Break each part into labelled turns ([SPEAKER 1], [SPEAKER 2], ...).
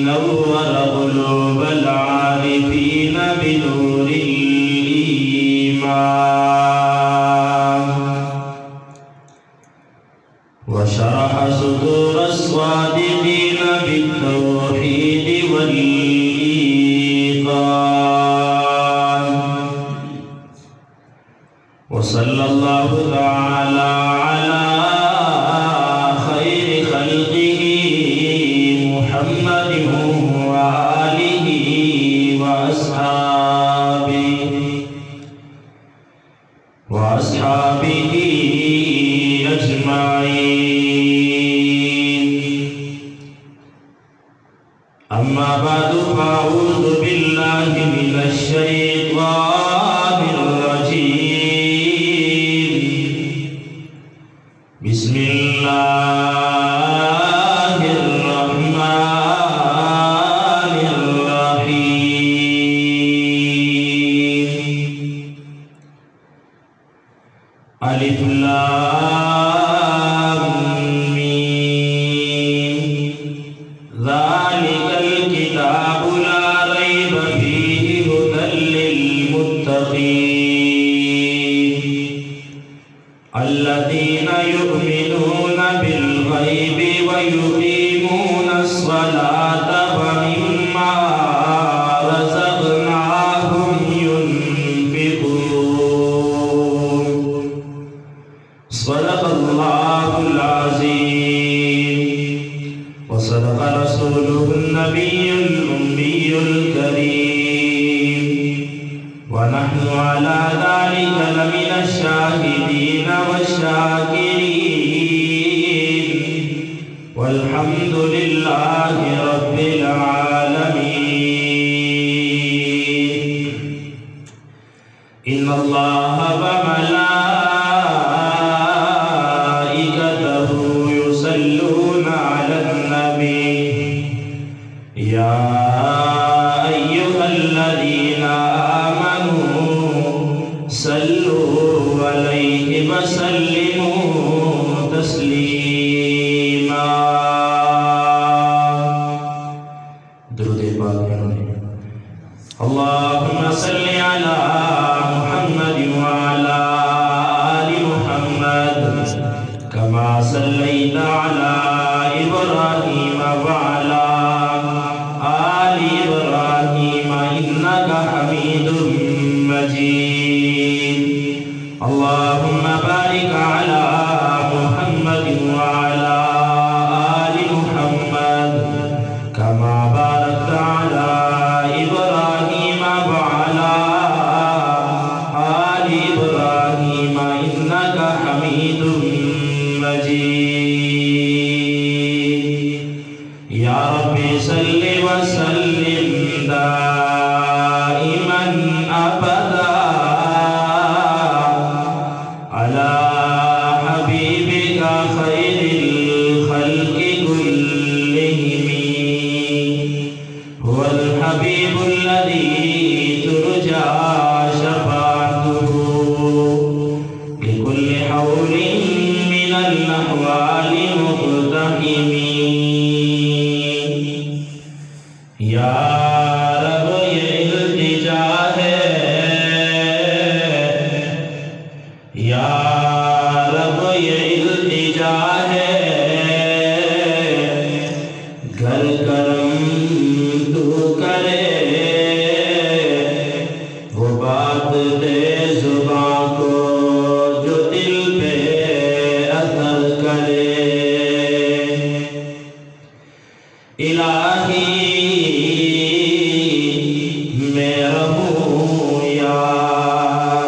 [SPEAKER 1] نور قلوب العارفين بنور الإيمان وشرح صدور الصادقين بالتوحيد والإيقان وصلى الله تعالى على خير خلقه محمد وآله وأصحابه أجمعين. أما بعد فأعوذ بالله من الشيطان الرجيم. بسم الله الرحمن الرحيم. ألف لام ميم ذلك الكتاب لا ريب فيه هدى للمتقين الذين يؤمنون بالغيب ويقيمون الصلاة ومما رزقناهم ينفقون. صدق الله العظيم وصدق رسوله النبي الأمي الكريم ونحن على ذلك لمن الشاهدين والشاكرين والحمد لله رب العالمين. إن الله وملائكته يصلون على النبي يا أيها الذين آمنوا صلوا عليه وسلموا تسليما. درود پاک اللهم صل على محمد وعلى آل محمد كما صليت على إبراهيم وعلى آل إبراهيم إنك حميد مجيد. اللهم بارك على محمد وعلى آل محمد كما باركت على إبراهيم وعلى آل إبراهيم إنك حميد مجيد. يا ربي صل وسلم دائما أبدا على حبيبك خير الخلق كلهم. هو الحبيب الذي ترجى شفاعته لكل حول من الأحوال مقتحم. یا رب یہ التجا ہے یا رب یہ التجا ہے گر کرم تو کرے وہ بات دے زباں کو جو دل پہ اثر کرے. الہی میں رہوں یا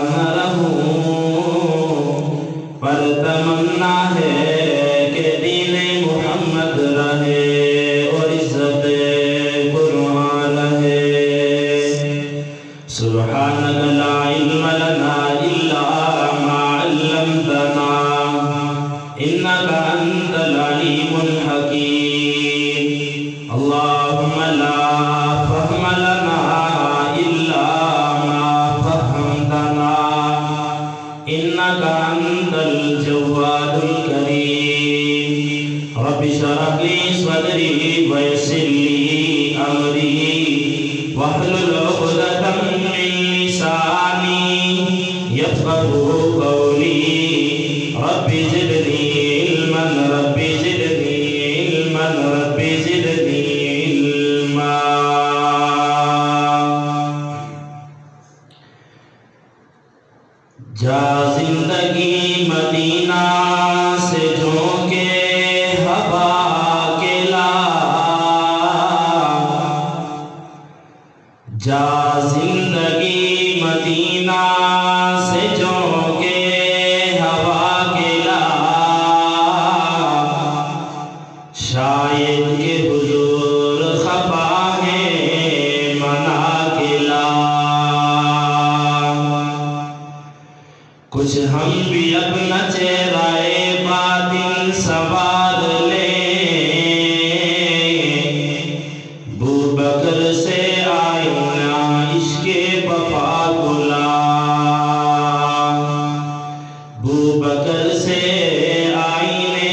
[SPEAKER 1] نہ رہوں پر تمنا ہے کہ دین محمد رہے اور عزت قرآن رہے. سبحانک لا علم لنا الا ما علمتنا انک انت العلیم الحکیم. اللہم ويسر لي أمري واحلل عقدة من لساني يفقهوا قولي رب زدني علما رب زدني علما رب زدني علما جا زندگی مدینہ سے جھونکے ہوا کے لا جا زندگی مدینہ سے جھونکے ہوا کے لا شاید کہ حضور خفا ہے منا کے لا کچھ ہم بھی اپنا چہرہ باطن سوار لیں بو بکر سے آئینہ عشق وفا کو لا بو بکر سے آئینے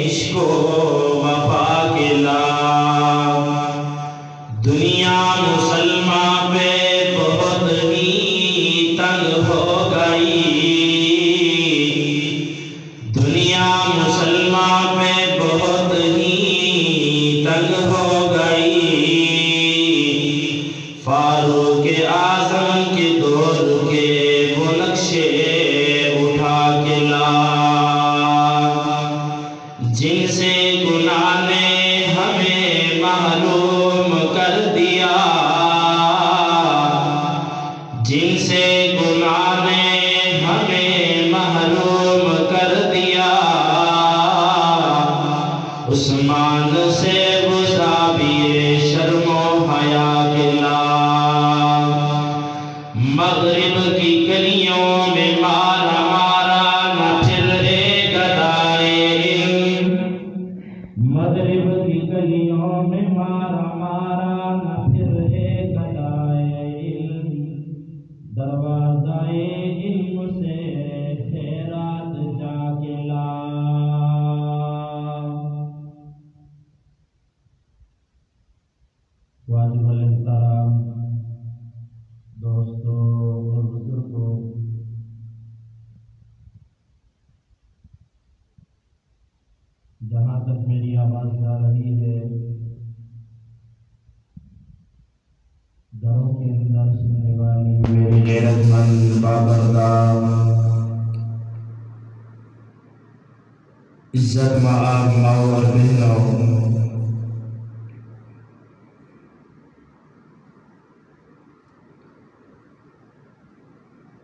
[SPEAKER 1] عشق وفا کے لا دنیا مسلمہ پہ بہت ہی تنگ ہو گئی دنیا مسلمہ پہ بہت ہی تنگ ہو گئی فاروق اعظم کے دور کے وہ نقشے اٹھا کے لا جن سے گناہ نے ہمیں محروم کر دیا جن سے گناہ نے ہمیں محروم کر دیا عثمان سے گزابیے شرم و حیا کے لا مغرب کی گلیوں میں مارا مارا نہ پھر اے گدائے علم مغرب کی گلیوں میں مارا مارا نہ پھر اے گدائے علم دروازہ علم سے خیرات جا کے لا واجب الاحترام دوستوں اور بزرگوں جہاں تک میری آواز جا رہی ہے گھروں کے اندر سننے والی میری غیرت مند بابردار عزت مآب ماؤں اور بہنوں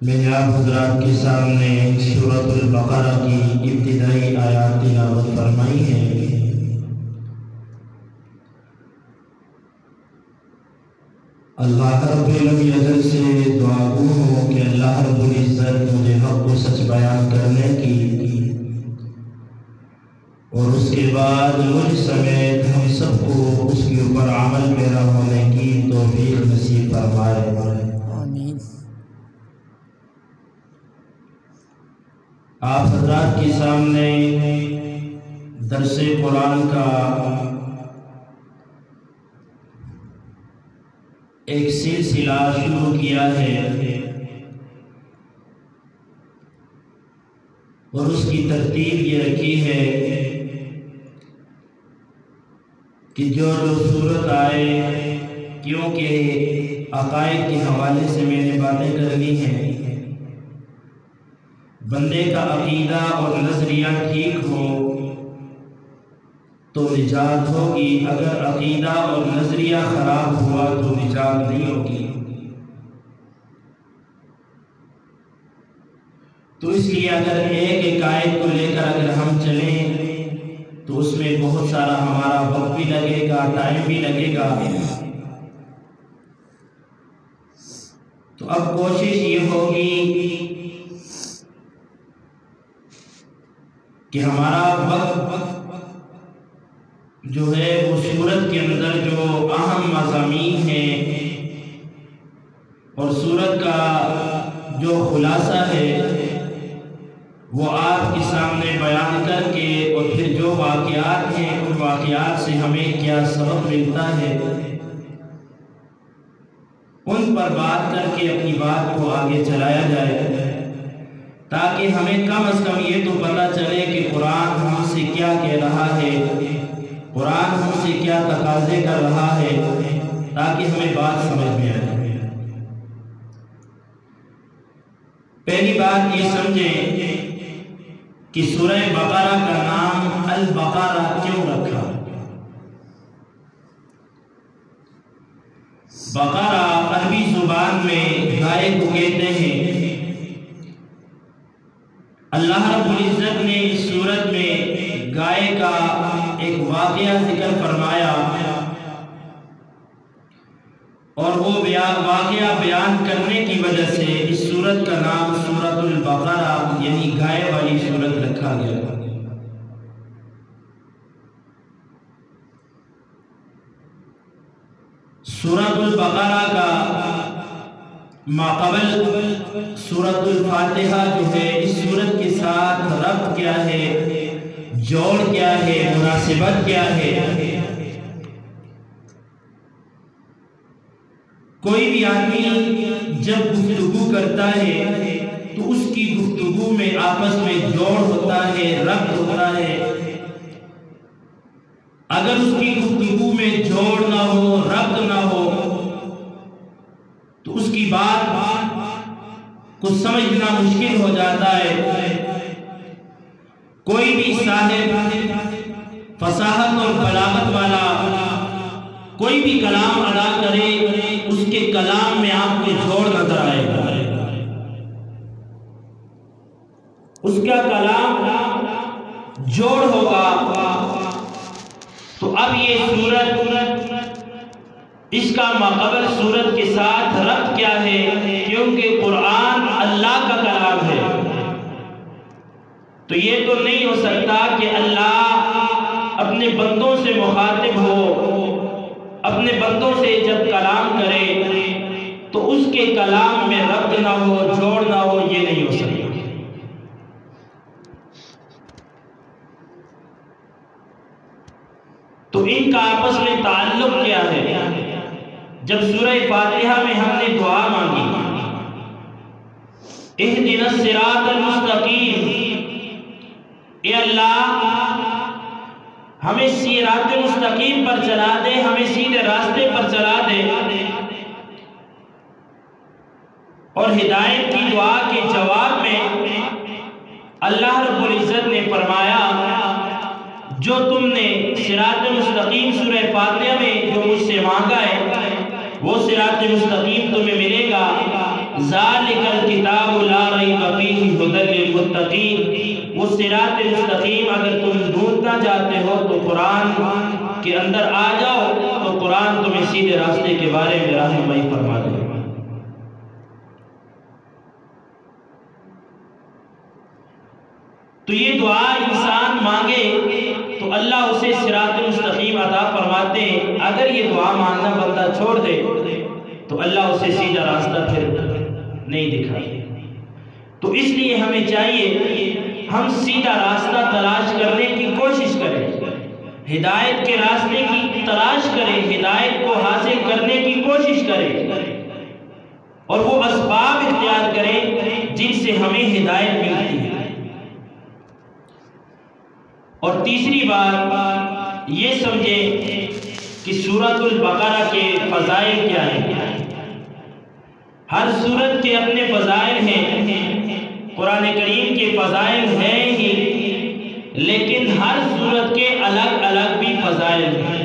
[SPEAKER 1] میں نے آپ حضرات کے سامنے سورۃ البقرہ کی ابتدائی آیات تلاوت فرمائی ہے اللہ رب العزت سے دعا گو ہوں کہ اللہ رب العزت مجھے حق و سچ بیان کرنے کی اور اس کے بعد مجھ سمیت ہم سب کو اس کے اوپر عمل پیرا ہونے کی توفیق نصیب فرمائے آپ حضرات کے سامنے درس قرآن کا ایک سلسلہ شروع کیا ہے اور اس کی ترتیب یہ رکھی ہے کہ جو صورت آئے کیونکہ عقائد کے حوالے سے میں نے باتیں کرنی ہیں بندے کا عقیدہ اور نظریہ ٹھیک ہو تو نجات ہوگی اگر عقیدہ اور نظریہ خراب ہوا تو نجات نہیں ہوگی تو اس لیے اگر ایک عقائد کو لے کر اگر ہم چلیں تو اس میں بہت سارا ہمارا وقت بھی لگے گا ٹائم بھی لگے گا تو اب کوشش یہ ہوگی کہ ہمارا وقت جو ہے وہ سورت کے اندر جو اہم مضامین ہیں اور سورت کا جو خلاصہ ہے وہ آپ کے سامنے بیان کر کے اور پھر جو واقعات ہیں ان واقعات سے ہمیں کیا سبق ملتا ہے ان پر بات کر کے اپنی بات کو آگے چلایا جائے، تاکہ ہمیں کم از کم یہ تو پتہ چلے کہ قرآن ہم سے کیا کہہ رہا ہے، قرآن ہم سے کیا تقاضے کر رہا ہے، تاکہ ہمیں بات سمجھ میں آئے۔ پہلی بات یہ سمجھیں کہ سورہ بقرہ کا نام البقرہ کیوں رکھا؟ بقرہ عربی زبان میں گائے کو کہتے ہیں۔ اللہ رب العزت نے اس سورت میں گائے کا ایک واقعہ ذکر فرمایا اور وہ واقعہ بیان کرنے کی وجہ سے اس سورت کا نام سورۃ البقرہ یعنی گائے والی سورت رکھا گیا۔ سورۃ البقرہ کا ماقبل سورۃ الفاتحہ جو ہے اس سورت کے ساتھ ربط کیا ہے، جوڑ کیا ہے، مناسبت کیا ہے؟ کوئی بھی آدمی جب گفتگو کرتا ہے تو اس کی گفتگو میں آپس میں جوڑ ہوتا ہے، ربط ہوتا ہے۔ اگر اس کی گفتگو میں جوڑ نہ ہو، ربط نہ ہو تو اس کی بات کو سمجھنا مشکل ہو جاتا ہے۔ کوئی بھی صاحب فصاحت اور بلاغت والا کوئی بھی کلام ادا کرے، اس کے کلام میں آپ کو جوڑ نظر آئے گا، اس کا کلام جوڑ ہوگا۔ تو اب یہ سورت اس کا ماقبل سورت کے ساتھ ربط کیا ہے؟ کیونکہ قرآن اللہ کا کلام ہے، تو یہ تو نہیں ہو سکتا کہ اللہ اپنے بندوں سے مخاطب ہو، اپنے بندوں سے جب کلام کرے تو اس کے کلام میں ربط نہ ہو، جوڑ نہ ہو، یہ نہیں ہو سکتا۔ تو ان کا آپس میں تعلق کیا ہے؟ جب سورہ فاتحہ میں ہم نے دعا مانگی اہدنا الصراط المستقیم، اے اللہ ہمیں صراط مستقیم پر چلا دے، ہمیں سیدھے راستے پر چلا دے، اور ہدایت کی دعا کے جواب میں اللہ رب العزت نے فرمایا جو تم نے صراط مستقیم سورہ فاتحہ میں جو مجھ سے مانگا ہے وہ صراط مستقیم تمہیں ملے گا۔ ذالک الکتاب لا ریب فیہ ھدی للمتقین، وہ صراط مستقیم اگر تم ڈھونڈنا چاہتے ہو تو قرآن کے اندر آ جاؤ، تو قرآن تمہیں سیدھے راستے کے بارے میں رہنمائی فرما دے گا۔ تو یہ دعا انسان مانگے تو اللہ اسے صراط مستقیم عطا فرماتے ہیں۔ اگر یہ دعا مانگنا بندہ چھوڑ دے تو اللہ اسے سیدھا راستہ پھر نہیں دکھائے۔ تو اس لیے ہمیں چاہیے ہم سیدھا راستہ تلاش کرنے کی کوشش کریں، ہدایت کے راستے کی تلاش کریں، ہدایت کو حاصل کرنے کی کوشش کریں، اور وہ اسباب اختیار کریں جن سے ہمیں ہدایت ملتی ہے۔ اور تیسری بات یہ سمجھیں کہ سورۃ البقرہ کے فضائل کیا ہیں۔ ہر سورت کے اپنے فضائل ہیں، قرآن کریم کے فضائل ہیں ہی، لیکن ہر سورت کے الگ الگ بھی فضائل ہیں۔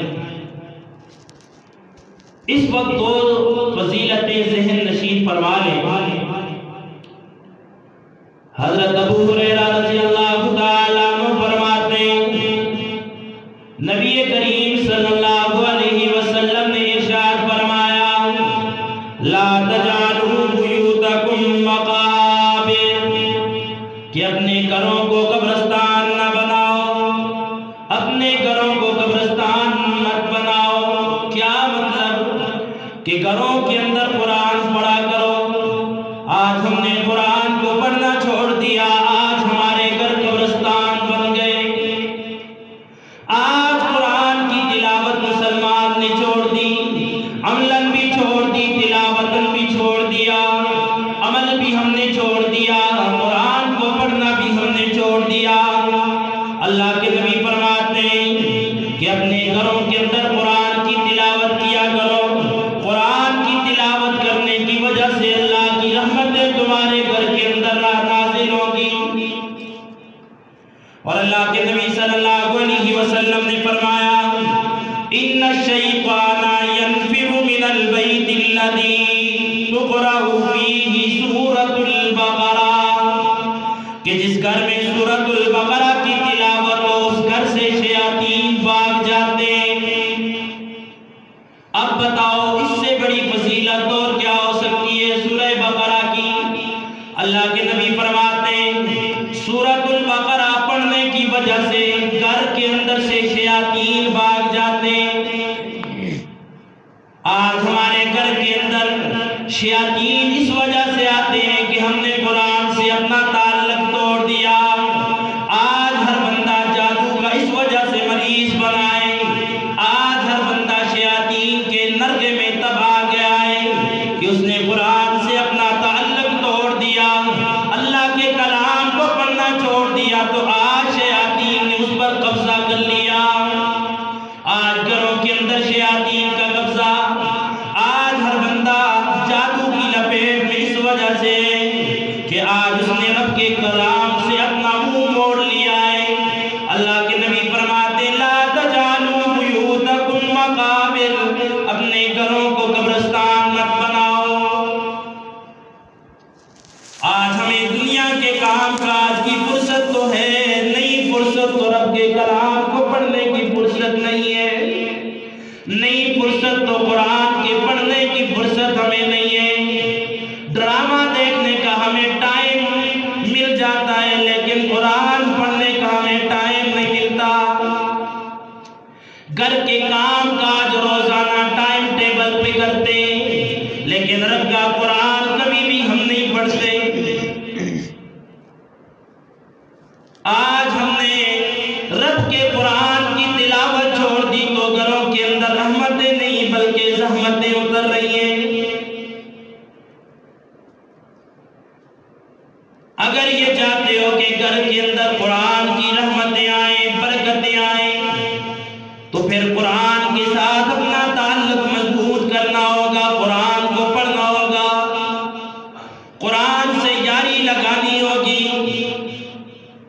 [SPEAKER 1] اس وقت دو فضیلتیں ذہن نشین فرما لیں۔ حضرت ابو ہریرہ رضی اللہ تعالیٰ عنہ فرماتے ہیں نبی کریم صلی اللہ علیہ وسلم نے ارشاد فرمایا لا تجعلوا بیوتکم مقابر، کہ اپنے گھروں کو قبرستان نہ بناؤ، اپنے گھروں کو قبرستان مت بناؤ۔ کیا مطلب؟ کہ گھروں کے اندر قرآن پڑھا کرو۔ آج ہم نے قرآن کو پڑھنا چھوڑ دیا، آج ہمارے ان الشیطان ينفر من البیت الذی تقرأ فیہ سورۃ البقرہ، کہ جس گھر میں سورۃ البقرہ کی تلاوت ہو اس گھر سے شیاطین بھاگ جاتے ہیں۔ اب بتاؤ اس سے بڑی فضیلت اور کیا ہو سکتی ہے سورہ بقرہ کی؟ اللہ کے نبی فرماتے ہیں سورۃ البقرہ پڑھنے کی وجہ سے گھر کے اندر سے شیاطین بھاگ جاتے ہیں۔ آج ہمارے گھر کے اندر شیاطین اس وجہ سے آتے ہیں کہ ہم نے قرآن سے اپنا تعلق توڑ دیا۔ آج ہر بندہ جادو کا اس وجہ سے مریض بنا ہے، آج ہر بندہ شیاطین کے نرغے میں تب آ گیا ہے کہ اس نے قرآن سے اپنا تعلق توڑ دیا، اللہ کے کلام کو پڑھنا چھوڑ دیا، تو آج شیاطین نے اس پر قبضہ کر لیا۔ آج گھروں کے اندر شیاطین کا قبضہ، آج ہر بندہ جادو کی لپیٹ میں اس وجہ سے کہ آج اس نے رب کے کلام سے اپنا منہ موڑ لیا ہے۔ اللہ کے نبی فرماتے لا تجعلوا بیوتکم مقابر، اپنے گھروں کو قبرستان مت بناؤ۔ آج ہمیں دنیا کے کام کاج کی فرصت تو ہے نہیں، فرصت تو رب کے کلام کو پڑھنے کی فرصت نہیں ہے، نہیں فرصت تو قرآن کے پڑھنے کی فرصت ہمیں نہیں ہے۔ ڈرامہ دیکھنے کا ہمیں ٹائم مل جاتا ہے لیکن قرآن پڑھنے کا ہمیں ٹائم نہیں ملتا۔ گھر کے کام کاج روزانہ ٹائم ٹیبل پہ کرتے لیکن رب کا قرآن کبھی بھی ہم نہیں پڑھتے۔ آج ہم نے رب کے قرآن کی تلاوت چھوڑ دی تو گھروں کے اندر رحمتیں نہیں بلکہ زحمتیں اتر رہی ہیں۔ اگر یہ چاہتے ہو کہ گھر کے اندر قرآن کی رحمتیں آئیں، برکتیں آئیں، تو پھر قرآن کے ساتھ اپنا تعلق مضبوط کرنا ہوگا، قرآن کو پڑھنا ہوگا، قرآن سے یاری لگانی ہوگی،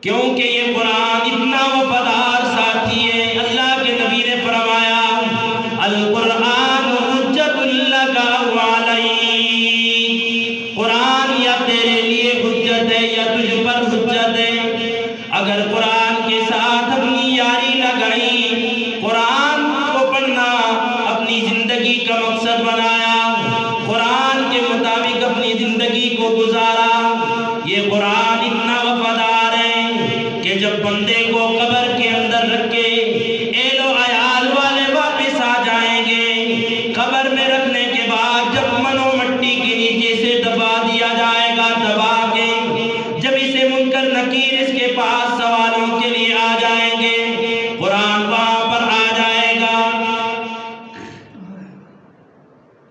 [SPEAKER 1] کیونکہ یہ قرآن اتنا وفادار ساتھی ہے۔ اللہ کے نبی نے فرمایا القرآن حجت لک او علیک، قرآن یا تیرے لیے حجت ہے یا تجھ پر حجت ہے۔ اگر قرآن کے ساتھ اپنی یاری لگائی، قرآن کو پڑھنا اپنی زندگی کا مقصد بنایا، قرآن کے مطابق اپنی زندگی کو گزارا، یہ قرآن اتنا وفادار ہے کہ جب بندے کو قبر کے اندر رکھ کے اہل و عیال والے واپس آ جائیں گے، قبر میں رکھنے کے بعد جب منو مٹی کے نیچے سے دبا دیا جائے گا، دبا کے جب اسے منکر نکیر اس کے پاس سوالوں کے لیے آ جائیں گے، قرآن وہاں پر آ جائے گا۔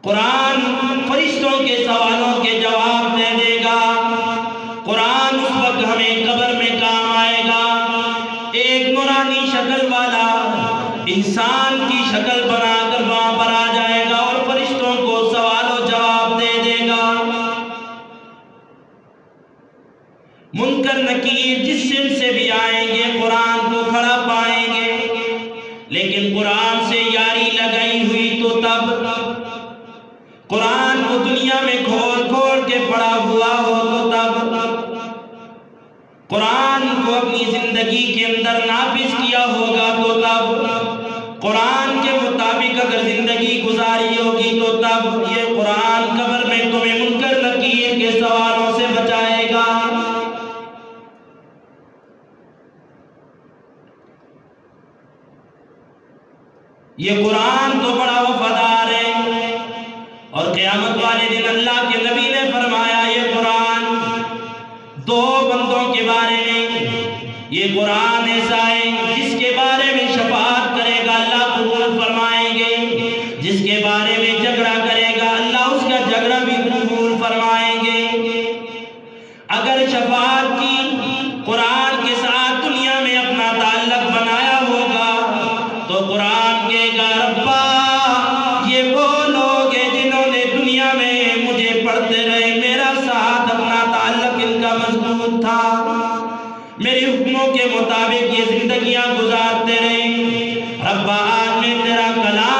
[SPEAKER 1] قرآن فرشتوں کے سوالوں کے جواب دے دے گا، قرآن اس وقت ہمیں قبر میں کام آئے گا۔ ایک نورانی شکل والا انسان کی شکل بنا کر وہاں پر آ جائے گا اور فرشتوں کو سوال و جواب دے دے گا۔ منکر نکیر جس سمت سے بھی آئیں گے قرآن کو کھڑا پائیں گے، لیکن قرآن سے یاری لگائی ہوئی تو تب قرآن کو دنیا میں کھول کھول کے پڑھا ہوا ہو تو تب قرآن کو اپنی زندگی کے اندر نافذ کیا ہوگا تو تب قرآن کے مطابق اگر زندگی گزاری ہوگی تو تب یہ قرآن قبر میں تمہیں منکر نکیر کے سوالوں سے بچائے گا۔ یہ قرآن تو بڑا وفادار ہے، اور قیامت والے دن اللہ کے نبی نے فرمایا یہ قرآن دو بندوں کے بارے میں، یہ قرآن ایسا ہے جس کے بارے میں شفاعت کرے گا اللہ قبول فرمائیں گے، جس کے بارے میں جھگڑا کرے گا اللہ اس کا جھگڑا بھی قبول فرمائیں گے۔ اگر شفاعت کی قرآن کے ساتھ دنیا میں اپنا تعلق بنایا ہوگا تو قرآن کہے گا ربا یہ وہ لوگ ہیں جنہوں نے دنیا میں مجھے پڑھتے رہے، میرا ساتھ اپنا تعلق ان کا مضبوط تھا، میرے حکموں کے مطابق یہ زندگیاں گزارتے رہے، ربا آج میں تیرا کلام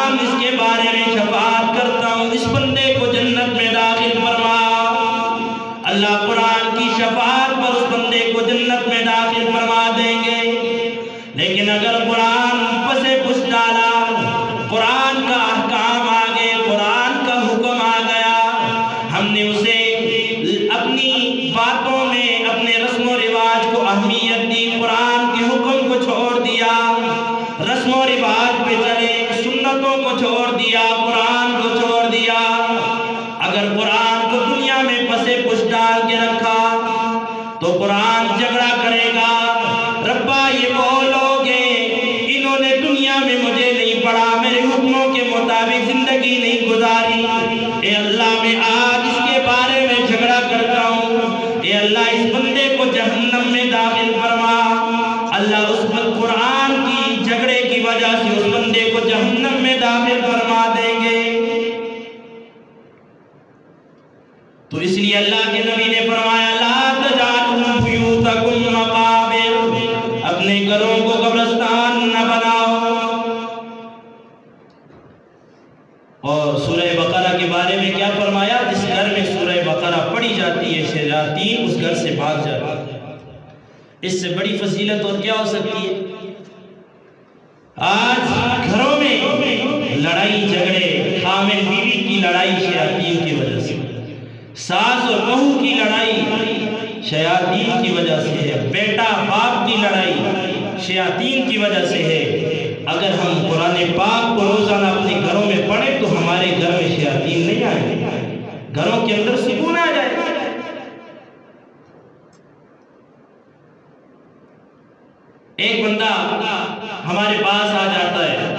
[SPEAKER 1] چھوڑ دیا، قرآن کو چھوڑ دیا، اگر قرآن کو دنیا میں پسے پش ڈال کے رکھا تو قرآن جھگڑا کرے گا، ربا یہ وہ لوگ ہیں انہوں نے دنیا میں مجھے نہیں پڑھا، میرے حکموں کے مطابق زندگی نہیں گزاری، اے اللہ میں آج اس کے بارے میں جھگڑا کرتا ہوں، اے اللہ اس بندے کو جہنم میں داخل فرما۔ اللہ اس وقت قرآن کی جھگڑے کی وجہ سے اس بندے کو جہنم میں داخل فرما دیں گے۔ تو اس لیے اللہ کے نبی نے فرمایا لا تجعلوا بیوتکم مقابر، اپنے گھروں کو قبرستان نہ بناؤ۔ اور سورہ بقرہ کے بارے میں کیا فرمایا؟ جس گھر میں سورہ بقرہ پڑھی جاتی ہے شیاطین اس گھر سے بھاگ جاتے ہیں۔ اس سے بڑی فضیلت اور کیا ہو سکتی ہے؟ آج گھروں میں لڑائی جھگڑے، خاوند بیوی کی لڑائی شیاطین کی وجہ سے، ساس اور بہو کی لڑائی شیاطین کی وجہ سے ہے، بیٹا باپ کی لڑائی شیاطین کی وجہ سے ہے۔ اگر ہم قرآن پاک کو روزانہ اپنے گھروں میں پڑھیں تو ہمارے گھر میں شیاطین نہیں آئیں گے، گھروں کے اندر سکون آ جائے گا۔ ایک بندہ ہمارے پاس آ جاتا ہے،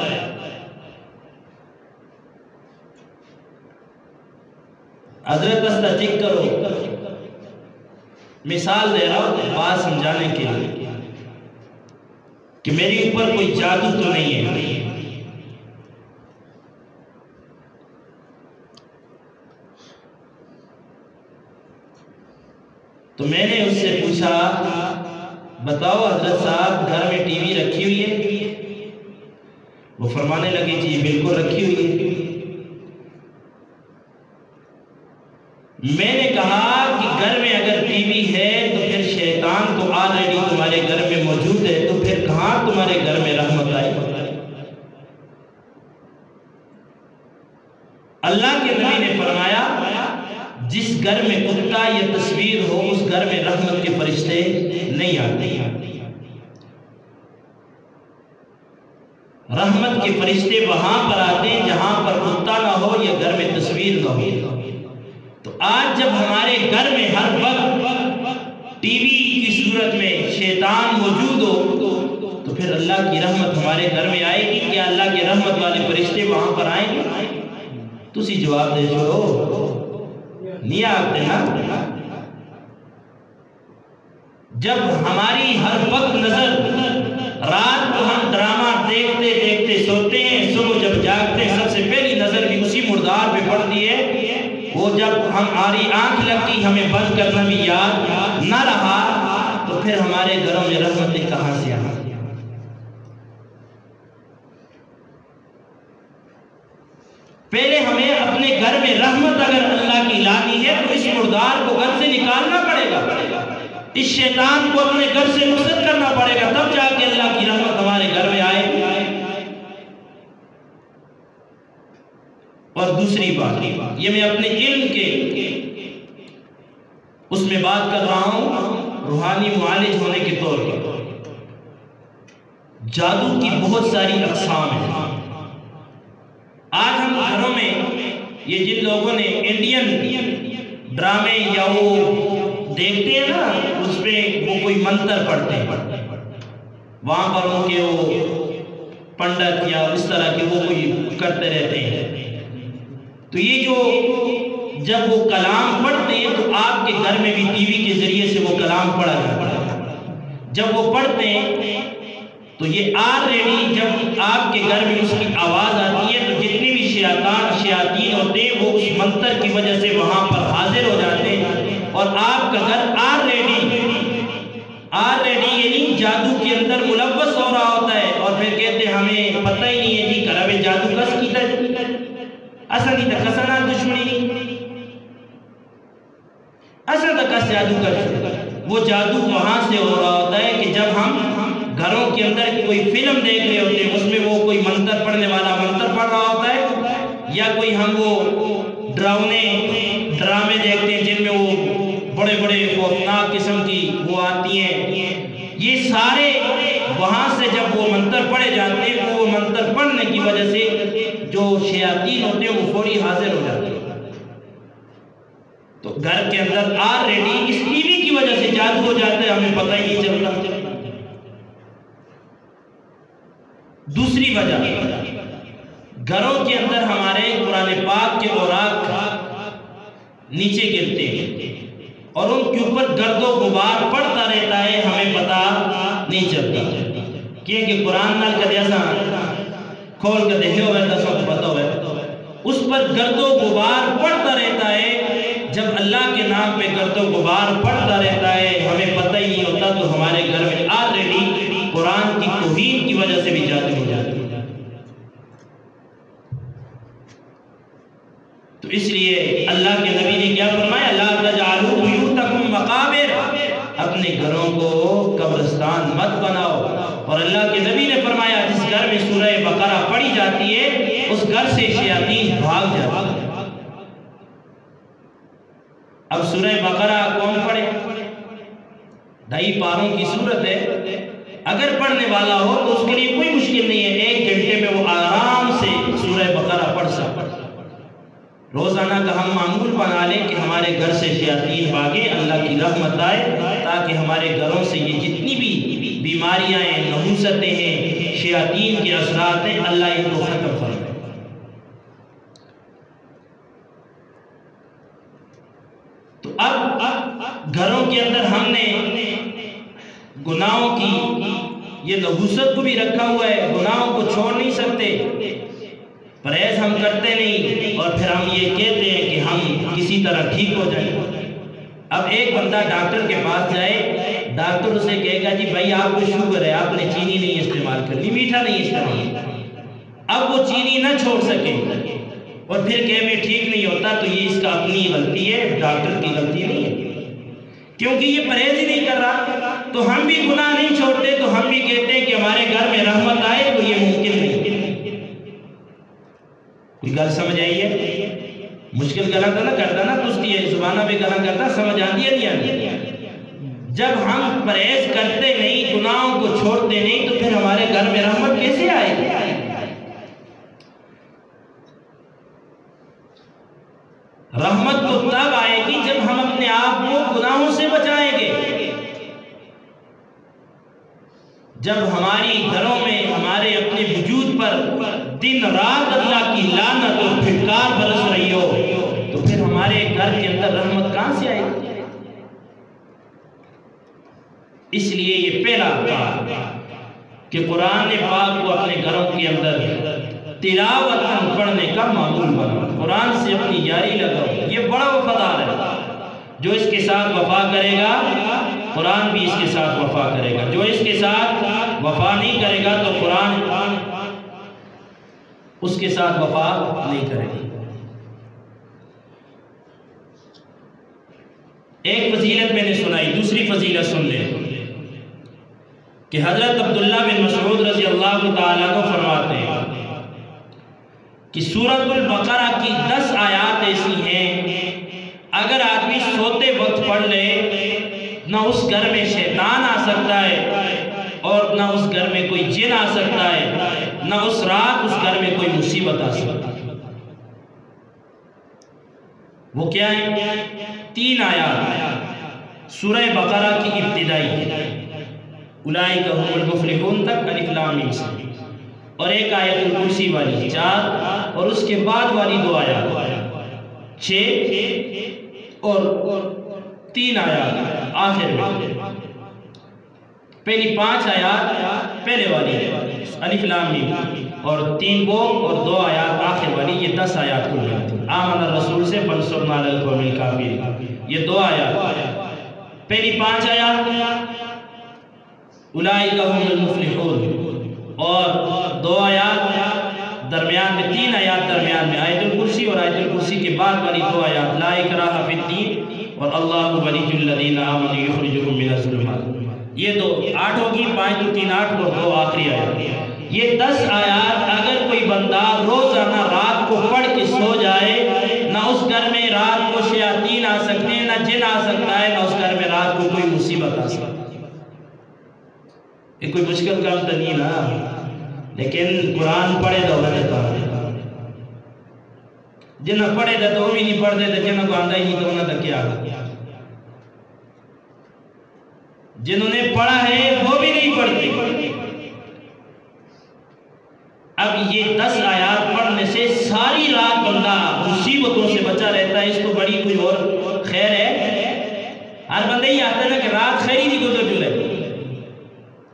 [SPEAKER 1] حضرت استا چیک کرو، مثال دے رہا ہوں بات سمجھانے کے لیے کہ میری اوپر کوئی جادو تو نہیں ہے۔ تو میں نے اس سے پوچھا بتاؤ حضرت صاحب گھر میں ٹی وی رکھی ہوئی ہے؟ وہ فرمانے لگے جی بالکل رکھی ہوئی ہے۔ میں نے کہا کہ گھر میں اگر ٹی وی ہے تو پھر شیطان تو آلریڈی تمہارے گھر میں موجود ہے، تو پھر کہاں تمہارے گھر میں رحمت آئی؟ اللہ کے نبی نے فرمایا جس گھر میں کتا یا تصویر ہو اس گھر میں رحمت کے فرشتے نہیں آتے۔ رحمت کے فرشتے وہاں پر آتے ہیں جہاں پر کتا نہ ہو یا گھر میں تصویر نہ ہو۔ تو آج جب ہمارے گھر میں ہر وقت ٹی وی کی صورت میں شیطان موجود ہو تو پھر اللہ کی رحمت ہمارے گھر میں آئے گی؟ کیا اللہ کے رحمت والے فرشتے وہاں پر آئیں گے؟ تسی جواب دے چھوڑو، نہیں آتے نا۔ جب ہماری ہر وقت نظر، رات کو ہم ڈرامہ دیکھتے دیکھتے سوتے ہیں، صبح جب جاگتے ہیں سب سے پہلی نظر بھی اسی مردار پہ پڑتی ہے، وہ جب ہماری آنکھ لگی ہمیں بند کرنا بھی یاد نہ رہا تو پھر ہمارے گھروں میں رحمتیں کہاں سے آئیں؟ پہلے ہمیں اپنے گھر میں رحمت اگر اللہ کی لانی ہے تو اس مردار کو گھر سے نکالنا پڑے گا، اس شیطان کو اپنے گھر سے رخصت کرنا پڑے گا، تب جا کے اللہ کی رحمت ہمارے گھر میں آئے۔ اور دوسری بات یہ میں اپنے علم کے اس میں بات کر رہا ہوں روحانی معالج ہونے کے طور پر، جادو کی بہت ساری اقسام ہیں۔ آج ہم گھروں میں یہ جن لوگوں نے انڈین ڈرامے یا وہ دیکھتے ہیں نا اس پہ وہ کوئی منتر پڑھتے ہیں، وہاں پر ان کے وہ پنڈت یا اس طرح کے وہ کوئی کرتے رہتے ہیں، تو یہ جو جب وہ کلام پڑھتے ہیں تو آپ کے گھر میں بھی ٹی وی کے ذریعے سے وہ کلام پڑھا جاتا ہے۔ جب وہ پڑھتے ہیں تو یہ آلریڈی جب آپ کے گھر میں اس کی آواز آتی ہے تو جتنے بھی شیاطین ہوتے ہیں وہ اس منتر کی وجہ سے وہاں پر حاضر ہو جاتے ہیں، اور آپ کا گھر آلریڈی یعنی جادو کے اندر ملوث ہو رہا ہوتا ہے، اور پھر کہتے ہیں ہمیں پتہ ہی نہیں ہے جی کرابے جادو کس کی اصل کی تک کسنا دشمنی اصل تک کس جادو کر، وہ جادو وہاں سے ہو رہا ہوتا ہے کہ جب ہم گھروں کے اندر کوئی فلم دیکھ رہے ہوتے ہیں اس میں وہ کوئی منتر پڑھنے والا منتر پڑھ رہا ہوتا ہے، یا کوئی ہم وہ ڈرامے دیکھتے ہیں جن میں وہ بڑے بڑے خوفناک قسم کی وہ آتی ہیں، یہ سارے وہاں سے جب وہ منتر پڑھے جاتے ہیں تو وہ منتر پڑھنے کی وجہ سے جو شیاطین ہوتے ہیں وہ فوری حاضر ہو جاتے ہیں۔ تو گھر کے اندر آلریڈی اس ٹی وی کی وجہ سے جادو ہو جاتا ہے، ہمیں پتہ ہی نہیں چلتا۔ دوسری وجہ، گھروں کے اندر ہمارے قرآن پاک کے اوراق نیچے گرتے ہیں اور ان کے اوپر گرد و غبار پڑتا رہتا ہے، ہمیں پتہ نہیں چلتا کہ قرآن نال کا جیسا کھول کے دیکھے ہوئے تو سب پتہ ہوئے، اس پر گرد و غبار پڑتا رہتا ہے۔ جب اللہ کے نام پہ گرد و غبار پڑتا رہتا ہے، ہمیں پتہ ہی نہیں ہوتا، تو ہمارے گھر میں آلریڈی قرآن کی توہین کی وجہ سے بھی جادو ہو جاتی ہے۔ تو اس لیے اللہ کے نبی نے کیا فرمایا؟ لا تجعلوا بیوتکم مقابر، اپنے گھروں کو قبرستان مت بناؤ۔ اور اللہ کے نبی نے فرمایا جس گھر میں سورہ بقرہ پڑھی جاتی ہے اس گھر سے شیاطین بھاگ جاتے ہیں۔ اب سورہ بقرہ کون پڑھے؟ 2.5 پاروں کی سورت ہے، اگر پڑھنے والا ہو تو اس کے لیے کوئی مشکل نہیں ہے، 1 گھنٹے میں وہ آرام سے سورہ بقرہ پڑھ سکتا ہے۔ روزانہ کا ہم معمول بنا لیں کہ ہمارے گھر سے شیاطین بھاگے، اللہ کی رحمت آئے، تاکہ ہمارے گھروں سے یہ جتنی بھی بیماریاں ہیں، نحوستیں ہیں، شیاطین کے اثرات ہیں، اللہ ان کو ختم فرمائے۔ تو اب گھروں کے اندر ہم نے گناہوں کی یہ نحوست کو بھی رکھا ہوا ہے، گناہوں کو چھوڑ نہیں سکتے، پرہیز ہم کرتے نہیں، اور پھر ہم یہ کہتے ہیں کہ ہم کسی طرح ٹھیک ہو جائیں۔ اب ایک بندہ ڈاکٹر کے پاس جائے، ڈاکٹر اسے کہے گا جی بھائی آپ کو شوگر ہے، آپ نے چینی نہیں استعمال کرنی، میٹھا نہیں استعمال کرنی۔ اب وہ چینی نہ چھوڑ سکے اور پھر کہے میں ٹھیک نہیں ہوتا، تو یہ اس کا اپنی غلطی ہے، ڈاکٹر کی غلطی نہیں ہے، کیونکہ یہ پرہیز ہی نہیں کر رہا۔ تو ہم بھی گناہ نہیں چھوڑتے، تو ہم بھی کہتے ہیں کہ ہمارے گھر میں رحمت آئے، تو یہ ممکن نہیں۔ کوئی گل سمجھ آئی ہے؟ مشکل گلا تو نہ کرتا نا، کشتی ہے زبانہ پہ گلا کرتا، سمجھ آتی ہے نہیں آتی؟ جب ہم پرہیز کرتے نہیں، گناہوں کو چھوڑتے نہیں، تو پھر ہمارے گھر میں رحمت کیسے آئے گی؟ رحمت تو تب آئے گی جب ہم اپنے آپ کو گناہوں سے بچائیں گے، جب ہماری گھروں میں ہمارے اپنے وجود پر دن رات اللہ کی لعنت اور پھٹکار برس رہی ہو، تو پھر ہمارے گھر کے اندر رحمت کہاں سے آئے گی؟ اس لیے یہ پہلا کام کہ قرآن پاک کو اپنے گھروں کے اندر تلاوت پڑھنے کا معمول بناؤ، قرآن سے اپنی یاری لگاؤ۔ یہ بڑا وفادار ہے، جو اس کے ساتھ وفا کرے گا قرآن بھی اس کے ساتھ وفا کرے گا، جو اس کے ساتھ وفا نہیں کرے گا تو قرآن اس کے ساتھ وفا نہیں کرے گا۔ ایک فضیلت میں نے سنائی، دوسری فضیلت سن لیں کہ حضرت عبداللہ بن مسعود رضی اللہ تعالیٰ کو فرماتے ہیں کہ سورۃ البقرہ کی 10 آیات ایسی ہیں، اگر آدمی سوتے وقت پڑھ لے، نہ اس گھر میں شیطان آ سکتا ہے اور نہ اس گھر میں کوئی جن آ سکتا ہے، نہ اس رات اس گھر میں کوئی مصیبت آ سکتا ہے۔ وہ کیا ہے؟ 3 آیات سورہ بقرہ کی ابتدائی، اولئک هم المفلحون تک الف لام میم سے، اور ایک آیت الکرسی والی 4، اور اس کے بعد والی 2 آیات 6 اور 3 آیات آخر میں۔ پہلی 5 آیات پہلے والی الف لام میم، اور 3 وہ اور 2 آیات آخر والی، یہ 10 آیات کو ملتی۔ آمن الرسول سے فانصرنا علی القوم الکافرین، یہ 2 آیات۔ پہلی 5 آیات اولئک هم المفلحون، اور 2 آیات درمیان میں، 3 آیات درمیان میں آیت الکرسی، اور آیت الکرسی کے بعد والی 2 آیات لا اکراہ فی الدین اور اللہ ولی الذین آمنوا یخرجهم من الظلمات۔ یہ 2 8 ہوگی، 5 تو 3 8 اور 2 آخری آیات۔ یہ 10 آیات اگر کوئی بندہ روزانہ رات کو پڑھ کے سو جائے، نہ اس گھر میں رات کو شیاطین آ سکتے ہیں، نہ جن آ سکتا ہے، نہ اس گھر میں رات کو کوئی مصیبت آ سکتی ہے۔ یہ کوئی مشکل کام تو نہیں نا، لیکن قرآن پڑھے تو غلط ہے۔ جنہیں پڑھے تھے تو وہ بھی نہیں پڑھتے تھے، جنہیں کو آندہ ہی نہیں تو انہوں نے کیا آگا، جنہوں نے پڑھا ہے وہ بھی نہیں پڑھتے۔ اب یہ 10 آیات پڑھنے سے ساری رات بندہ مصیبتوں سے بچا رہتا ہے، اس کو بڑی کوئی اور خیر ہے؟ ہر بندے ہی آتا ہے نا کہ رات خیری نہیں گزر جلے،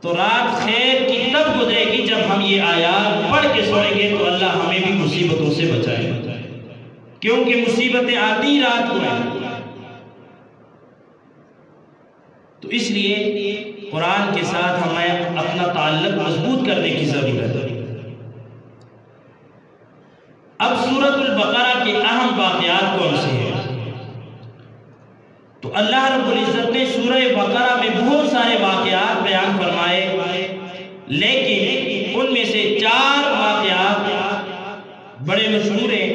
[SPEAKER 1] تو رات خیر کی تب گزرے گی جب ہم یہ آیات پڑھ کے سوئیں گے تو اللہ ہمیں بھی مصیبتوں سے بچائے، کیونکہ مصیبتیں آتی ہی رات کو ہیں۔ تو اس لیے قرآن کے ساتھ ہمیں اپنا تعلق مضبوط کرنے کی ضرورت ہے۔ اب سورۃ البقرہ کے اہم واقعات کون سے ہیں؟ تو اللہ رب العزت نے سورہ بقرہ میں بہت سارے واقعات بیان فرمائے، لیکن ان میں سے 4 واقعات بڑے مشہور ہیں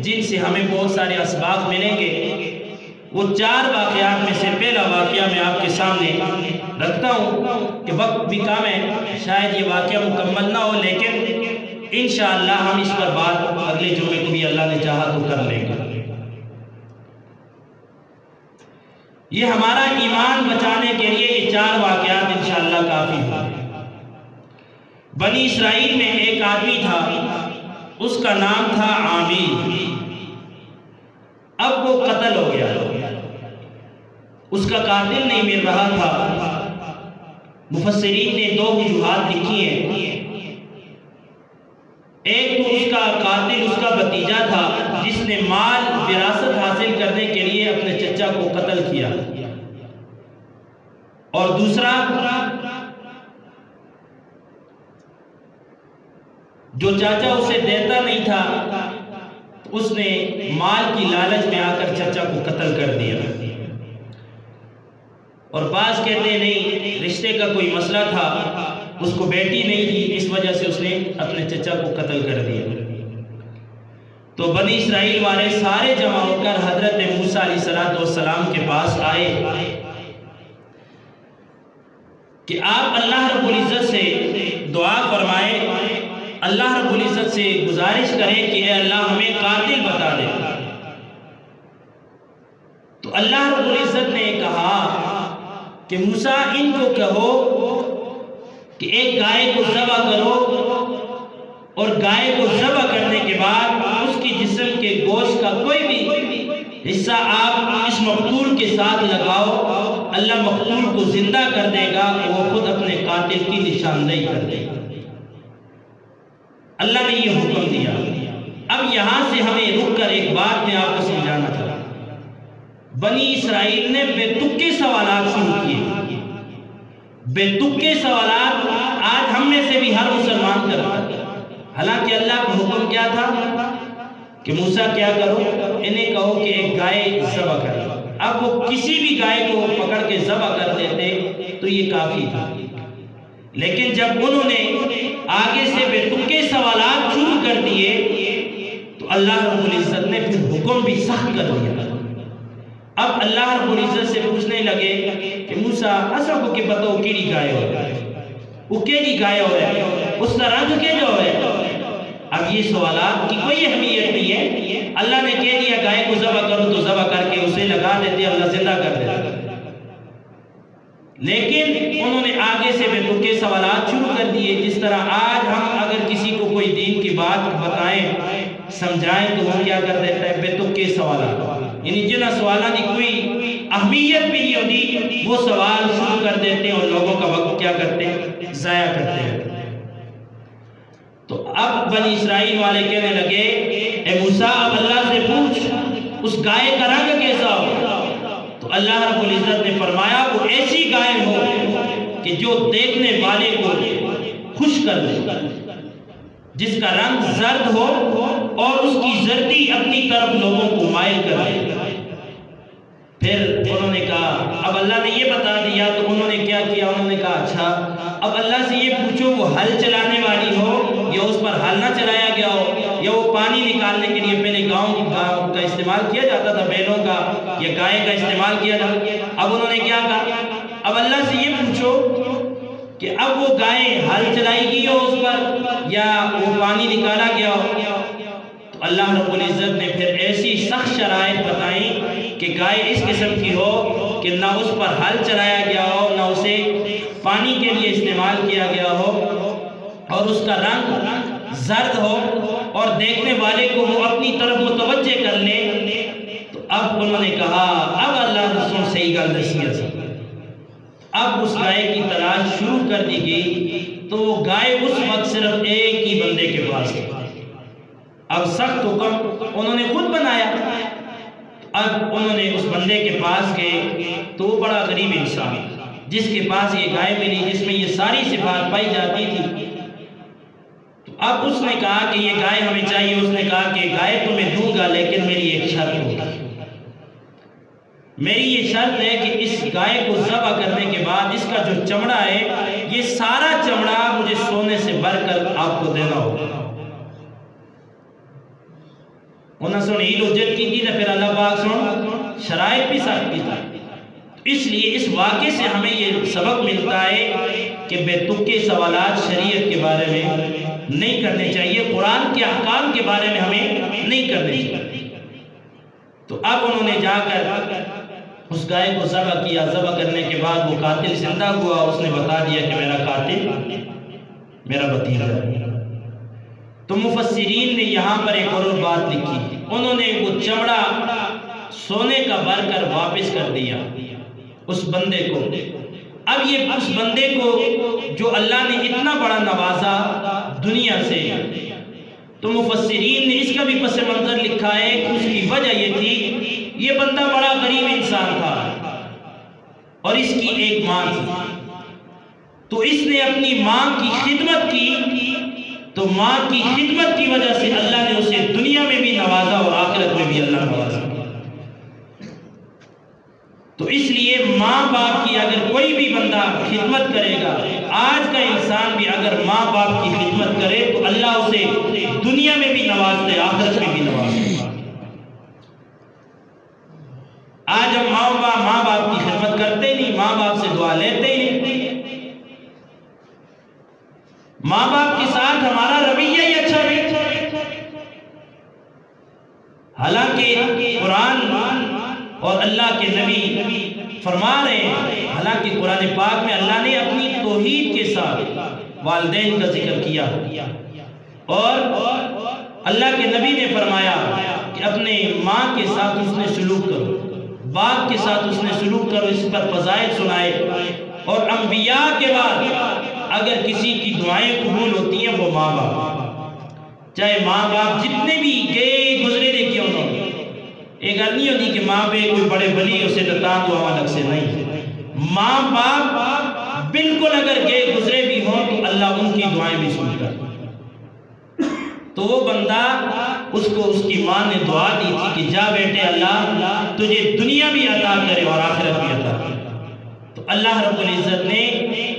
[SPEAKER 1] جن سے ہمیں بہت سارے اسباق ملیں گے۔ وہ 4 واقعات میں سے پہلا واقعہ میں آپ کے سامنے رکھتا ہوں کہ وقت بھی کم ہے، شاید یہ واقعہ مکمل نہ ہو، لیکن انشاءاللہ ہم اس پر بات اگلے جمعے کو بھی اللہ نے چاہا تو کر لیں گے۔ یہ ہمارا ایمان بچانے کے لیے یہ 4 واقعات انشاءاللہ کافی ہیں۔ بنی اسرائیل میں ایک آدمی تھا، اس کا نام تھا عامر۔ اب وہ قتل ہو گیا، اس کا قاتل نہیں مل رہا تھا۔ مفسرین نے 2 وجوہات لکھی ہیں۔ ایک تو اس کا قاتل اس کا بھتیجا تھا جس نے مال وراثت حاصل کرنے کے لیے اپنے چچا کو قتل کیا، اور دوسرا جو چاچا اسے دیتا نہیں تھا اس نے مال کی لالچ میں آ کر چچا کو قتل کر دیا، اور بعض کہتے ہیں نہیں رشتے کا کوئی مسئلہ تھا، اس کو بیٹی نہیں تھی، اس وجہ سے اس نے اپنے چچا کو قتل کر دیا۔ تو بنی اسرائیل والے سارے جمع ہو کر حضرت موسیٰ علیہ السلام کے پاس آئے کہ آپ اللہ رب العزت سے دعا فرمائیں، اللہ رب العزت سے گزارش کریں کہ اے اللہ ہمیں قاتل بتا دے۔ تو اللہ رب العزت نے کہا کہ موسیٰ ان کو کہو کہ ایک گائے کو ذبح کرو، اور گائے کو ذبح کرنے کے بعد اس کی جسم کے گوشت کا کوئی بھی حصہ آپ اس مقتول کے ساتھ لگاؤ، اللہ مقتول کو زندہ کر دے گا، وہ خود اپنے قاتل کی نشاندہی کر دے گا۔ اللہ نے یہ حکم دیا۔ اب یہاں سے ہمیں رک کر ایک بات میں آپ کو سمجھانا چاہتا ہوں۔ بنی اسرائیل نے بے تکے سوالات شروع کیے، بے تکے سوالات آج ہم میں سے بھی ہر مسلمان کرتا ہے۔ حالانکہ اللہ کا حکم کیا تھا کہ موسیٰ کیا کرو، انہیں کہو کہ ایک گائے ذبح کرو۔ اب وہ کسی بھی گائے کو پکڑ کے ذبح کر دیتے تو یہ کافی تھا، لیکن جب انہوں نے آگے سے بے تکے سوالات شروع کر دیے تو اللہ رب العزت نے پھر حکم بھی سخت کر دیا۔ اب اللہ رب العزت سے پوچھنے لگے کہ موسیٰ ایسا کو کہ بتاؤ کیڑی گائے ہو، وہ کیڑی گائے ہو ہے، اس کا رنگ کے جو ہے۔ اب یہ سوالات کی کوئی اہمیت نہیں ہے، اللہ نے کہہ دیا گائے کو ذبح کرو تو ذبح کر کے اسے لگا دیتے، اللہ زندہ کر دیتا۔ لیکن انہوں نے آگے سے بے تکے سوالات شروع کر دیے، جس طرح آج ہم اگر کسی کو کوئی دین کی بات بتائیں سمجھائیں تو وہ کیا کر دیتا ہے، بے تکے سوالات، یعنی جنہ سوالات کی کوئی اہمیت بھی نہیں ہوتی وہ سوال شروع کر دیتے ہیں اور لوگوں کا وقت کیا کرتے ہیں، ضائع کرتے ہیں۔ تو اب بنی اسرائیل والے کہنے لگے اے موسیٰ اب اللہ سے پوچھ اس گائے کا رنگ کیسا ہو؟ تو اللہ رب العزت نے فرمایا وہ ایسی گائے ہو کہ جو دیکھنے والے کو خوش کر دے، جس کا رنگ زرد ہو اور اس کی زردی اپنی طرف لوگوں کو مائل کر دے۔ پھر انہوں نے کہا اب اللہ نے یہ بتا دیا تو انہوں نے کیا کیا، انہوں نے کہا اچھا اب اللہ سے یہ پوچھو وہ ہل چلانے والی ہو یا اس پر ہل نہ چلایا گیا ہو، یا وہ پانی نکالنے کے لیے پہلے گاؤں کا استعمال کیا جاتا تھا، بیلوں کا یا گائے کا استعمال کیا جاتا۔ اب انہوں نے کیا کہا، اب اللہ سے یہ پوچھو کہ اب وہ گائے ہل چلائی گئی ہو اس پر یا وہ پانی نکالا گیا ہو۔ تو اللہ رب العزت نے پھر ایسی سخت شرائط بتائیں کہ گائے اس قسم کی ہو کہ نہ اس پر ہل چلایا گیا ہو، نہ اسے پانی کے لیے استعمال کیا گیا ہو، اور اس کا رنگ زرد ہو اور دیکھنے والے کو وہ اپنی طرف متوجہ کر لے۔ تو اب انہوں نے کہا اب اللہ رسول صحیح گل دسیا سی، اب اس گائے کی تلاش شروع کر دی گئی۔ تو وہ گائے اس وقت صرف ایک ہی بندے کے پاس تھی۔ اب سخت حکم انہوں نے خود بنایا۔ اب انہوں نے اس بندے کے پاس گئے تو وہ بڑا غریب انسان جس کے پاس یہ گائے ملی جس میں یہ ساری صفات پائی جاتی تھی۔ تو اب اس نے کہا کہ یہ گائے ہمیں چاہیے۔ اس نے کہا کہ گائے تو میں دوں گا لیکن میری ایک شرط ہوگی، میری یہ شرط ہے کہ اس گائے کو ذبح کرنے کے بعد اس کا جو چمڑا ہے یہ سارا چمڑا مجھے سونے سے بھر کر آپ کو دینا ہوگا۔ انہوں نے ہی حجت کی تھی تو پھر اللہ پاک سن شرائط بھی سخت کی تھی۔ اس لیے اس واقعے سے ہمیں یہ سبق ملتا ہے کہ بے تکے سوالات شریعت کے بارے میں نہیں کرنے چاہیے، قرآن کے احکام کے بارے میں ہمیں نہیں کرنے چاہیے۔ تو اب انہوں نے جا کر اس گائے کو ذبح کیا۔ ذبح کرنے کے بعد وہ قاتل زندہ ہوا۔ اس نے بتا دیا کہ میرا قاتل میرا بھتیجا ہے۔ تو مفسرین نے یہاں پر ایک اور بات لکھی، انہوں نے وہ چمڑا سونے کا بھر کر واپس کر دیا اس بندے کو۔ اب یہ اس بندے کو جو اللہ نے اتنا بڑا نوازا دنیا سے، تو مفسرین نے اس کا بھی پس منظر لکھا ہے کہ اس کی وجہ یہ تھی یہ بندہ بڑا غریب انسان تھا اور اس کی ایک ماں تھی، تو اس نے اپنی ماں کی خدمت کی، تو ماں کی خدمت کی وجہ سے اللہ نے اسے دنیا میں بھی نوازا اور آخرت میں بھی اللہ نوازا۔ تو اس لیے ماں باپ کی اگر کوئی بھی بندہ خدمت کرے گا، آج کا انسان بھی اگر ماں باپ کی خدمت کرے تو اللہ اسے دنیا میں بھی نواز دے، آخرت میں بھی نواز دے۔ آج ہم ماں باپ کی خدمت کرتے ہی نہیں، ماں باپ سے دعا لیتے ہی نہیں، ماں باپ کے ساتھ ہمارا رویہ ہی اچھا نہیں۔ حالانکہ قرآن اور اللہ کے نبی فرما رہے ہیں، حالانکہ قرآن پاک میں اللہ نے اپنی توحید کے ساتھ والدین کا ذکر کیا، اور اللہ کے نبی نے فرمایا کہ اپنے ماں کے ساتھ اس نے سلوک کرو، باپ کے ساتھ اس نے سلوک کرو، اس پر فضائل سنائے۔ اور انبیاء کے بعد اگر کسی کی دعائیں قبول ہوتی ہیں وہ ماں باپ، چاہے ماں باپ جتنے بھی گئے گزرے دے کیوں نہ، ایک نہیں ہوتی کہ ماں پہ کوئی بڑے ولی اسے دتان دعا الگ سے نہیں، ماں باپ بالکل اگر گئے گزرے بھی ہوں تو اللہ ان کی دعائیں بھی سنتا ہے۔ تو وہ بندہ اس کو اس کی ماں نے دعا دی تھی کہ جا بیٹے اللہ تجھے دنیا بھی عطا کرے اور آخرت بھی عطا کرے۔ تو اللہ رب العزت نے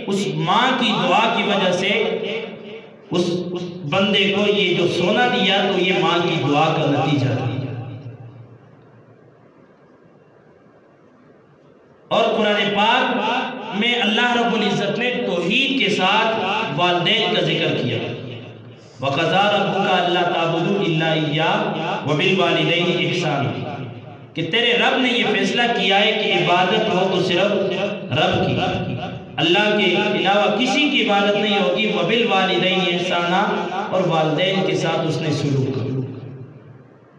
[SPEAKER 1] اس ماں کی دعا کی وجہ سے اس بندے کو یہ جو سونا دیا، تو یہ ماں کی دعا کا نتیجہ ہے۔ اور قرآن پاک میں اللہ رب العزت نے توحید کے ساتھ والدین کا ذکر کیا، وَقَضَىٰ رَبُّكَ أَلَّا تَعْبُدُوا إِلَّا إِيَّاهُ وَبِالْوَالِدَيْنِ إِحْسَانًا، کہ تیرے رب نے یہ فیصلہ کیا ہے کہ عبادت ہو تو صرف رب کی، اللہ کے علاوہ کسی کی عبادت نہیں ہوگی۔ وَبِالْوَالِدَيْنِ إِحْسَانًا، اور والدین کے ساتھ اس نے سلوک کرو۔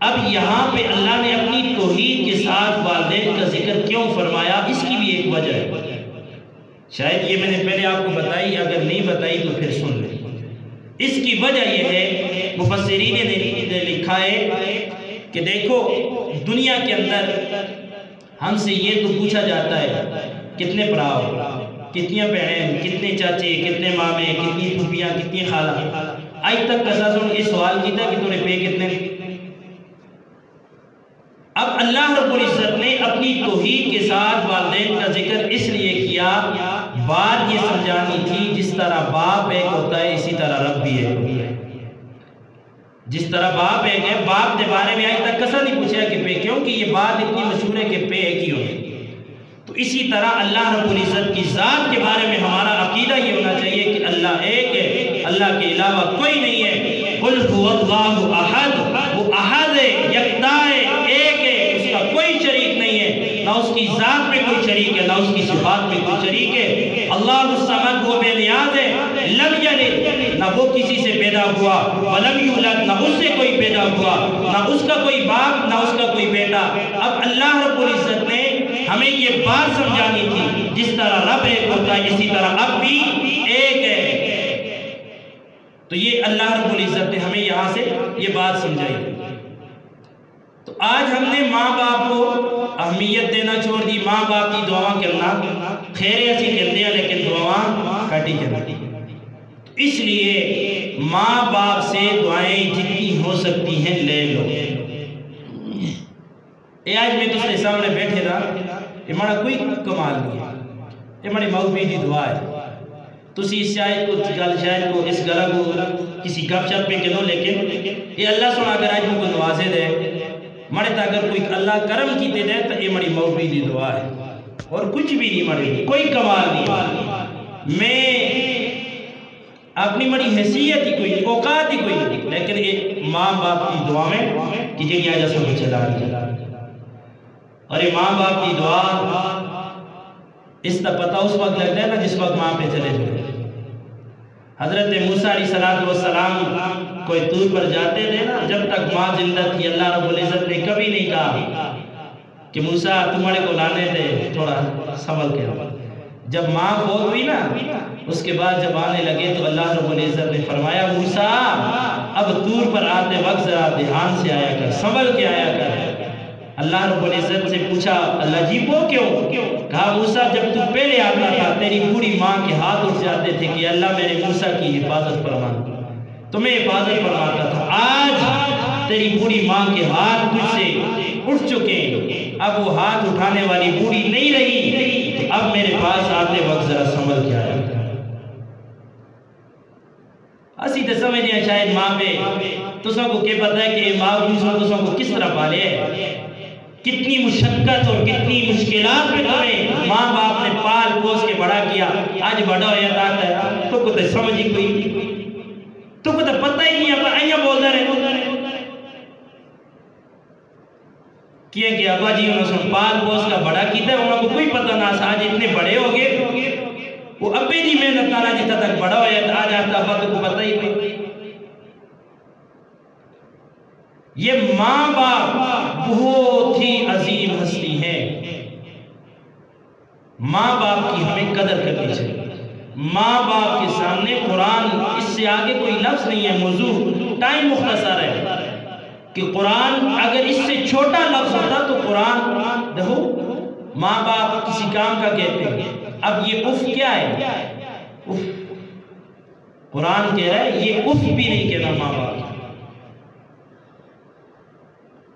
[SPEAKER 1] اب یہاں پہ اللہ نے اپنی توحید کے ساتھ والدین کا ذکر کیوں فرمایا، اس کی بھی ایک وجہ ہے، شاید یہ میں نے پہلے آپ کو بتائی، اگر نہیں بتائی تو پھر سن لیں۔ اس کی وجہ یہ ہے، مفسرین نے لکھا ہے کہ دیکھو دنیا کے اندر ہم سے یہ تو پوچھا جاتا ہے کتنے بھرا ہو، کتنی بہنیں، کتنے چاچے، کتنے مامے، کتنی پھوپھیاں، کتنی خالہ، آج تک کسا سن یہ سوال کیتا کہ تمہیں پے کتنے۔ اب اللہ رب العزت نے اپنی توحید کے ساتھ والدین کا ذکر اس لیے کیا، بات یہ سمجھانی تھی جس طرح باپ ایک ہوتا ہے اسی طرح رب بھی ایک ہوتا ہے۔ جس طرح باپ ایک ہے، باپ کے بارے میں آج تک کسا نہیں پوچھا کہ پے، کیونکہ یہ بات اتنی مشہور ہے کہ پے ایک ہی ہوتی ہے۔ تو تو اسی طرح اللہ رب العزت کی ذات کے بارے میں ہمارا عقیدہ یہ ہونا چاہیے کہ اللہ ایک ہے، اللہ کے علاوہ کوئی نہیں ہے۔ قل هو اللہ احد، وہ احد ہے، یکتا ہے، ایک ہے، اس کا کوئی شریک نہیں ہے، نہ اس کی ذات میں کوئی شریک ہے، نہ اس کی صفات میں کوئی شریک ہے۔ اللہ الصمد، وہ بے نیاز ہے، لم یلد، نہ وہ کسی سے پیدا ہوا، ولم یولد، نہ اس سے کوئی پیدا ہوا، نہ اس کا کوئی باپ، نہ اس کا کوئی بیٹا۔ اب اللہ رب العزت نے ہمیں یہ بات سمجھانی تھی، جس طرح رب ایک ہوتا ہے اسی طرح اب بھی ایک ہے۔ تو یہ اللہ رب العزت نے ہمیں یہاں سے یہ بات سمجھائی۔ تو آج ہم نے ماں باپ کو اہمیت دینا چھوڑ دی، ماں باپ کی دعاواں کرنا خیر ایسی کہتے ہیں لیکن دعاواں کٹی کرتی۔ اس لیے ماں باپ سے دعائیں جتنی ہو سکتی ہیں لے لو۔ اے آج میں تس کے سامنے بیٹھے رہا، یہ مارا کوئی کمال نہیں ہے، یہ ماری موبی دی دعا ہے۔ تسی اس شاید کو اس گلہ کو کسی گپ شپ پہ کہو، لیکن یہ اللہ سنا اگر آج کو نوازے دے مارے تا اگر کوئی اللہ کرم کیتے دے تو یہ ماری موبی دی دعا ہے، اور کچھ بھی نہیں ماری، کوئی کمال نہیں۔ میں اپنی مری حیثیت ہی کوئی نہیں، اوقات ہی کوئی نہیں، لیکن یہ ماں باپ کی دعا میں کہ جنہی آجا سب چلا رہی۔ اور یہ ماں باپ کی دعا اس تا پتہ اس وقت لگتا ہے نا جس وقت ماں پہ چلے جائے۔ حضرت موسیٰ علیہ السلام کوئی طور پر جاتے تھے نا، جب تک ماں زندہ تھی اللہ رب العزت نے کبھی نہیں کہا کہ موسیٰ تمہارے کو لانے دے تھوڑا سنبھل کے۔ جب ماں فوت ہوئی نا اس کے بعد جب آنے لگے تو اللہ رب العزت نے فرمایا موسیٰ اب طور پر آتے وقت ذرا دھیان سے آیا کر، سنبھل کے آیا کر۔ اللہ رب العزت سے پوچھا اللہ جی وہ کیوں؟ کہا موسیٰ جب تو پہلے آتا تھا تیری بوڑھی ماں کے ہاتھ اٹھ جاتے تھے کہ اللہ میرے موسیٰ کی حفاظت فرما، تمہیں حفاظت فرماتا تھا۔ آج تیری بوڑھی ماں کے ہاتھ تجھ سے اٹھ چکے، اب وہ ہاتھ اٹھانے والی بوڑھی نہیں رہی، اب میرے پاس آتے وقت ذرا سنبھل کے آیا۔ اسی تو سمجھے ہیں شاید ماں پہ تو سب کو کیا پتہ ہے کہ ماں تو سب کو کس طرح پالے ہے، کتنی مشقت اور کتنی مشکلات میں تمہیں ماں باپ نے پال پوس کے بڑا کیا، آج بڑا ہو جاتا ہے تو کو تو سمجھ ہی کوئی، تو کو تو پتہ ہی نہیں ہے آئیہ بولتا رہے کیا کہ ابا جی انہوں نے پال پوس کا بڑا کیتا ہے، انہوں کو کوئی پتہ نہ آج اتنے بڑے ہو گئے، وہ ابے جی محنت نالا جتا تک بڑا ہو جاتا آج آتا ابا تو کو پتہ ہی کوئی۔ یہ ماں باپ بہت ہی عظیم ہستی ہے، ماں باپ کی ہمیں قدر کرنی چاہیے۔ ماں باپ کے سامنے قرآن اس سے آگے کوئی لفظ نہیں ہے، موضوع ٹائم مختصر ہے کہ قرآن اگر اس سے چھوٹا لفظ ہوتا تو قرآن دیکھو ماں باپ کسی کام کا کہتے ہیں، اب یہ اف کیا ہے؟ اف قرآن کہہ رہا ہے یہ اف بھی نہیں کہنا ماں باپ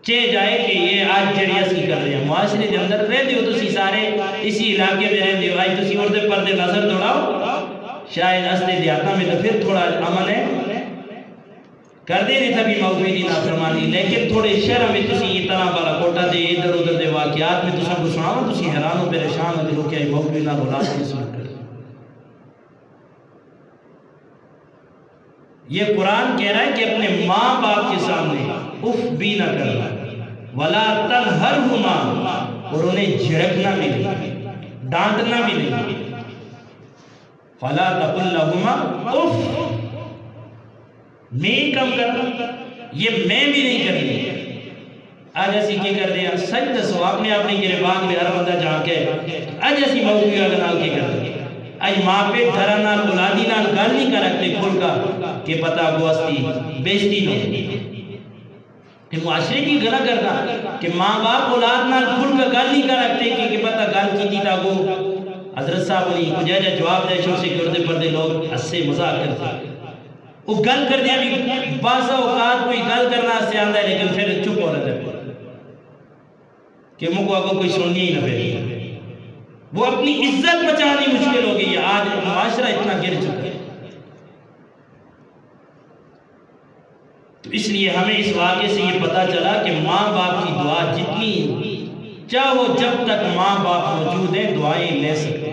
[SPEAKER 1] چے جائے کہ یہ آج جڑیس کی کر رہے ہیں معاشرے کے اندر رہ دیو تو سی سارے اسی علاقے میں رہ دیو، آج تو سی اردے پردے نظر دوڑاؤ شاید استے دیاتا میں تو پھر تھوڑا عمل ہے کر دے نہیں تبھی موقعی نافرمانی، لیکن تھوڑے شہر میں تسی اتنا بالا کوٹا دے ادھر ادھر دے واقعات میں تسا کو سناؤ تسی حیران و پریشان ہو دلو کیا موقعی نہ بولا سے سن کر۔ یہ قرآن کہہ رہا ہے کہ اپنے ماں باپ کے سامنے اف بھی نہ کرنا، وَلَا تَنْهَرْهُمَا، اور انہیں جھڑکنا بھی نہیں، ڈانٹنا بھی نہیں، فَلَا تَقُلْ لَهُمَا اف، میں کم کرنا، یہ میں بھی نہیں کرنی۔ آج ایسی کی کر دیا سچ دسو اپنے اپنے گربان میں ہر بندہ جان کے آج ایسی موضوع اگنال کی کر دیا، آج ماں پہ دھرانال اولادینال گل نہیں کر رکھتے کھل کا کہ پتا گوستی بیشتی نو کہ معاشرے کی گناہ کرنا کہ ماں باپ اولادنال کھل کا گل نہیں کر رکھتے کہ پتا گل کی تھی تاکو حضرت صاحب نے کجا جا جواب دے شو سے گردے پردے لوگ اس سے مذاق کرتے وہ گل کر دیا بھی بعض اوقات کوئی گل کرنا سے آندہ ہے لیکن پھر چپ ہو رہے تھے کہ مکو آگو کوئی سننی ہی نہ پہلے، وہ اپنی عزت بچانی مشکل ہو گئی ہے۔ آج معاشرہ اتنا گر چکا ہے، تو اس لیے ہمیں اس واقعے سے یہ پتا چلا کہ ماں باپ کی دعا جتنی چاہو جب تک ماں باپ موجود ہیں دعائیں لے سکتے.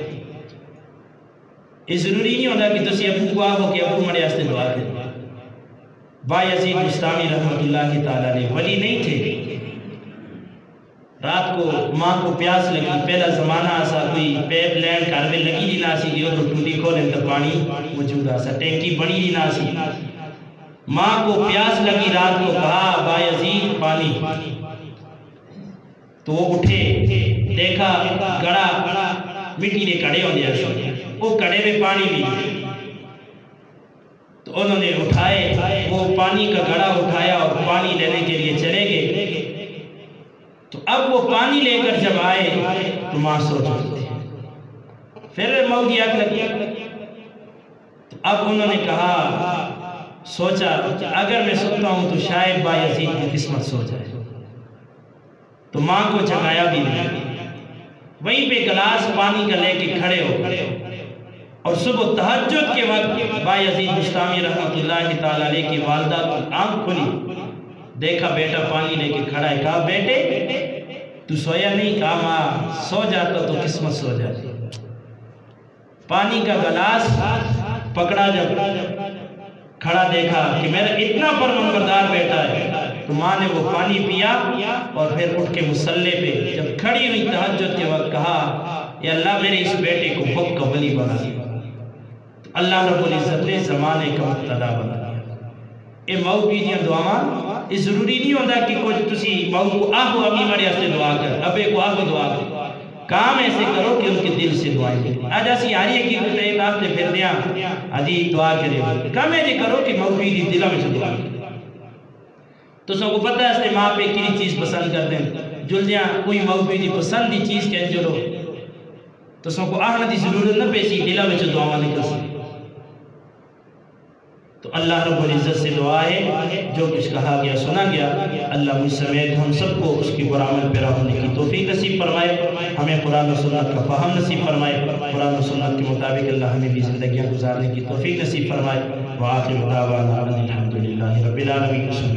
[SPEAKER 1] یہ ضروری نہیں ہوتا کہ تسی ابو کو آہو کہ ابو مرے واسطے دعا کریں. بایزید بستامی رحمت اللہ تعالیٰ نے ولی نہیں تھے. رات کو ماں کو پیاس لگی. پہلا زمانہ آسا کوئی پیپ لینڈ کار میں لگی دی ناسی دیو تو ٹوٹی کھولیں تو پانی موجود آسا ٹینکی بڑی دی ناسی. ماں کو پیاس لگی رات کو کہا بایزید پانی. تو وہ اٹھے دیکھا گڑا مٹی نے کڑے ہو دیا سے وہ کڑے میں پانی بھی. تو انہوں نے اٹھائے وہ پانی کا گڑا اٹھایا اور پانی لینے کے لیے چلے گئے. تو اب وہ پانی لے کر جب آئے تو ماں سو چکی تھی. پھر موت کی آگ لگی. تو اب انہوں نے کہا سوچا اگر میں سوتا ہوں تو شاید بایزید کی قسمت سو جائے. تو ماں کو جگایا بھی نہیں. وہیں پہ گلاس پانی کا لے کے کھڑے ہو اور صبح تہجد کے وقت بایزید بستامی رحمت اللہ تعالیٰ علیہ کی والدہ کی آنکھ کھلی. دیکھا بیٹا پانی لے کے کھڑا ہے. کہا بیٹے تو سویا نہیں؟ کہا ماں سو جاتا تو قسمت سو جاتی. پانی کا گلاس پکڑا جب کھڑا دیکھا کہ میرا اتنا فرمانبردار بیٹا ہے. تو ماں نے وہ پانی پیا اور پھر اٹھ کے مصلی پہ جب کھڑی ہوئی تہجد کے وقت کہا یا اللہ میرے اس بیٹے کو خود کا ولی بنا دیا. اللہ رب العزت نے زمانے کا مقتدا بنا دیا. اے ماؤ کی جی دعا یہ ضروری نہیں ہوتا کہ کچھ تسی ماؤ کو آہو امی مریا سے دعا کر ابے کو آہو دعا کر. کام ایسے کرو کہ ان کے دل سے دعائیں کریں. آج ایسی آری ہے کہ کتے ناکتے پھر دیا آجی دعا کرے. کام ایسے کرو کہ ماؤ کی جی دلہ میں سے دعا کریں. تو سو کو پتہ ہے اس نے ماں پہ کینی چیز پسند کر دیں جل دیاں کوئی ماؤ کی جی پسند دی چیز کہن جلو تو سو کو آہنا دی ضرورت نہ پیسی دلہ میں سے دعا نہیں کر سکتے. تو اللہ رب العزت سے دعا ہے جو کچھ کہا گیا سنا گیا اللہ مجھ سمیت ہم سب کو اس کی برعمل پیرا ہونے کی توفیق نصیب فرمائے. ہمیں قرآن و سنت کا فہم نصیب فرمائے. قرآن و سنت کے مطابق اللہ ہمیں بھی زندگیاں گزارنے کی توفیق نصیب فرمائے. وآخر دعوانا الحمدللہ رب العالمین.